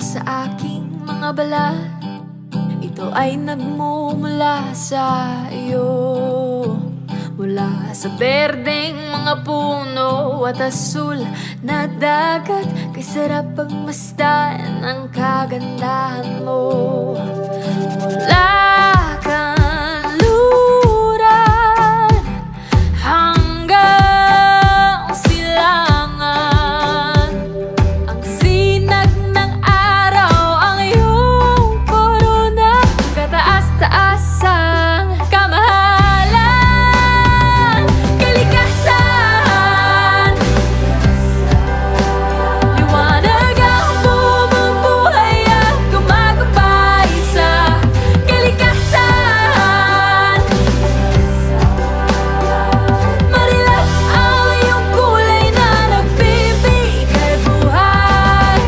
sa aking mga balat, ito ay nagmumula sa iyo. Mula sa berdeng mga puno at asul na dagat, kay sarap pagmasdan ang kagandahan mo. Mula kanluran hanggang silangan, ang sinag ng araw ang iyong korona. Kataas-taasang kamahalan, kalikasan, liwanag ang bumubuhay at gumagabay sa kalikasan. Marilap ang iyong kulay na nagbibigay buhay.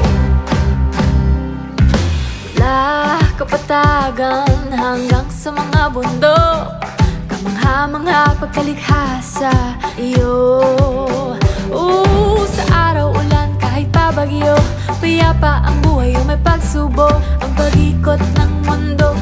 Mula kapatagan hanggang sa mga bundok, kamangha-mangha pagkalikha sa iyo. Sa araw ulan kahit pabagyo, payapa ang buhay o may pagsubok. Ang pag-ikot ng mundo